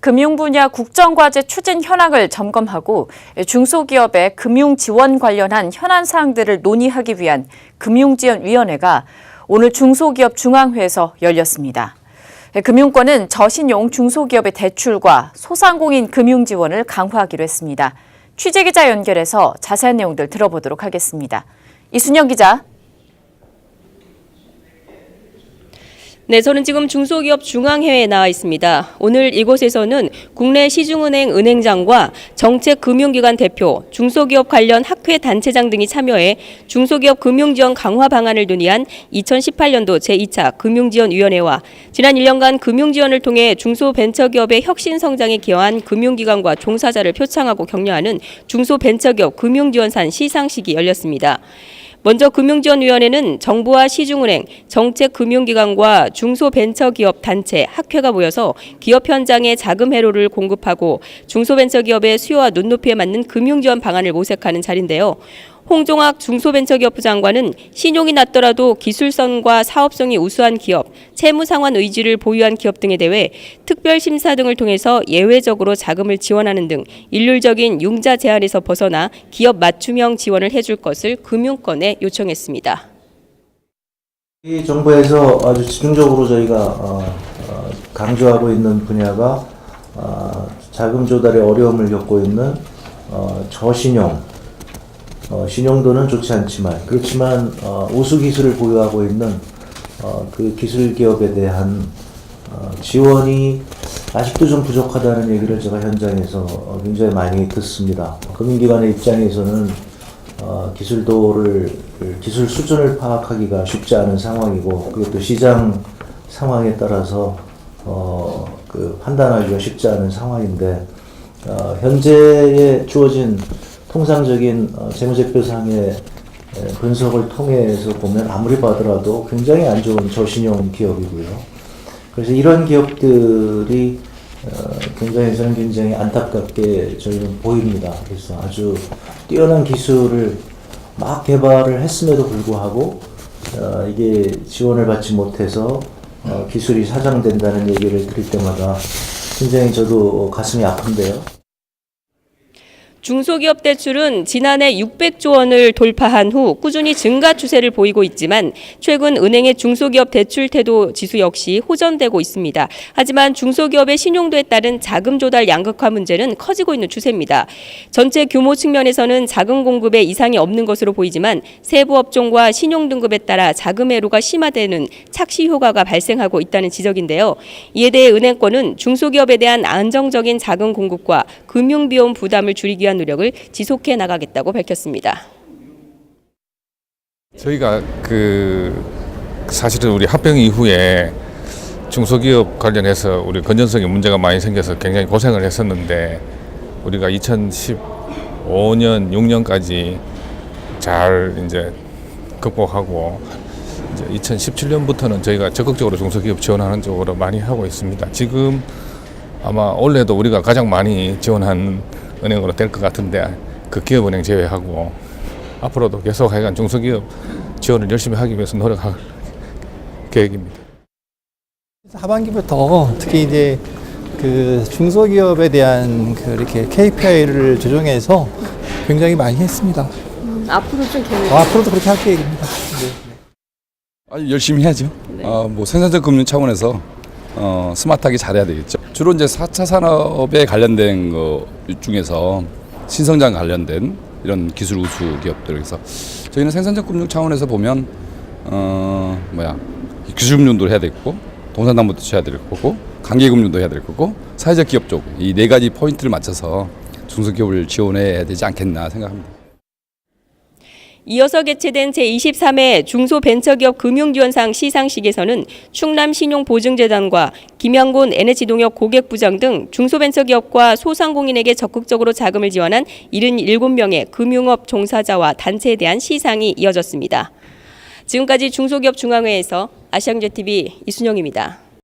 금융 분야 국정과제 추진 현황을 점검하고 중소기업의 금융 지원 관련한 현안 사항들을 논의하기 위한 금융지원위원회가 오늘 중소기업 중앙회에서 열렸습니다. 금융권은 저신용 중소기업의 대출과 소상공인 금융 지원을 강화하기로 했습니다. 취재기자 연결해서 자세한 내용들 들어보도록 하겠습니다. 이순영 기자. 네, 저는 지금 중소기업 중앙회의에 나와 있습니다. 오늘 이곳에서는 국내 시중은행 은행장과 정책금융기관 대표, 중소기업 관련 학회 단체장 등이 참여해 중소기업 금융지원 강화 방안을 논의한 2018년도 제2차 금융지원위원회와 지난 1년간 금융지원을 통해 중소벤처기업의 혁신성장에 기여한 금융기관과 종사자를 표창하고 격려하는 중소벤처기업 금융지원산 시상식이 열렸습니다. 먼저 금융지원위원회는 정부와 시중은행, 정책금융기관과 중소벤처기업 단체, 학회가 모여서 기업 현장에 자금 회로를 공급하고 중소벤처기업의 수요와 눈높이에 맞는 금융지원 방안을 모색하는 자리인데요. 홍종학 중소벤처기업부 장관은 신용이 낮더라도 기술성과 사업성이 우수한 기업, 채무상환 의지를 보유한 기업 등에 대해 특별심사 등을 통해서 예외적으로 자금을 지원하는 등 일률적인 융자 제한에서 벗어나 기업 맞춤형 지원을 해줄 것을 금융권에 요청했습니다. 이 정부에서 아주 집중적으로 저희가 강조하고 있는 분야가 자금 조달에 어려움을 겪고 있는 저신용, 신용도는 좋지 않지만 그렇지만 우수 기술을 보유하고 있는 그 기술 기업에 대한 지원이 아직도 좀 부족하다는 얘기를 제가 현장에서 굉장히 많이 듣습니다. 금융기관의 입장에서는 기술 수준을 파악하기가 쉽지 않은 상황이고 그것도 시장 상황에 따라서 판단하기가 쉽지 않은 상황인데 현재에 주어진 통상적인 재무제표상의 분석을 통해서 보면 아무리 봐더라도 굉장히 안 좋은 저신용 기업이고요. 그래서 이런 기업들이 저는 굉장히 안타깝게 저희는 보입니다. 그래서 아주 뛰어난 기술을 막 개발을 했음에도 불구하고 이게 지원을 받지 못해서 기술이 사장된다는 얘기를 들을 때마다 굉장히 저도 가슴이 아픈데요. 중소기업 대출은 지난해 600조 원을 돌파한 후 꾸준히 증가 추세를 보이고 있지만 최근 은행의 중소기업 대출 태도 지수 역시 호전되고 있습니다. 하지만 중소기업의 신용도에 따른 자금 조달 양극화 문제는 커지고 있는 추세입니다. 전체 규모 측면에서는 자금 공급에 이상이 없는 것으로 보이지만 세부 업종과 신용 등급에 따라 자금 애로가 심화되는 착시 효과가 발생하고 있다는 지적인데요. 이에 대해 은행권은 중소기업에 대한 안정적인 자금 공급과 금융비용 부담을 줄이기 위한 노력을 지속해 나가겠다고 밝혔습니다. 저희가 사실은 우리 합병 이후에 중소기업 관련해서 우리 건전성에 문제가 많이 생겨서 굉장히 고생을 했었는데 우리가 2015년, 6년까지 잘 이제 극복하고 이제 2017년부터는 저희가 적극적으로 중소기업 지원하는 쪽으로 많이 하고 있습니다. 지금 아마 올해도 우리가 가장 많이 지원한 은행으로 될 것 같은데 그 기업은행 제외하고 앞으로도 계속 하여간 중소기업 지원을 열심히 하기 위해서 노력할 계획입니다. 하반기부터 특히 이제 그 중소기업에 대한 이렇게 KPI를 조정해서 굉장히 많이 했습니다. 앞으로 좀 계획. 앞으로도 그렇게 할 계획입니다. 아주 열심히 해야죠. 네. 생산적 금융 차원에서 스마트하게 잘해야 되겠죠. 주로 이제 4차 산업에 관련된 거 중에서 신성장 관련된 이런 기술 우수 기업들, 그래서 저희는 생산적 금융 차원에서 보면 기술금융도 해야 되고 동산담보도 해야 될 거고 관계금융도 해야 될 거고 사회적 기업 쪽 이 네 가지 포인트를 맞춰서 중소기업을 지원해야 되지 않겠나 생각합니다. 이어서 개최된 제23회 중소벤처기업 금융지원상 시상식에서는 충남신용보증재단과 김양곤 NH농협 고객부장 등 중소벤처기업과 소상공인에게 적극적으로 자금을 지원한 77명의 금융업 종사자와 단체에 대한 시상이 이어졌습니다. 지금까지 중소기업 중앙회에서 아시아경제TV 이순영입니다.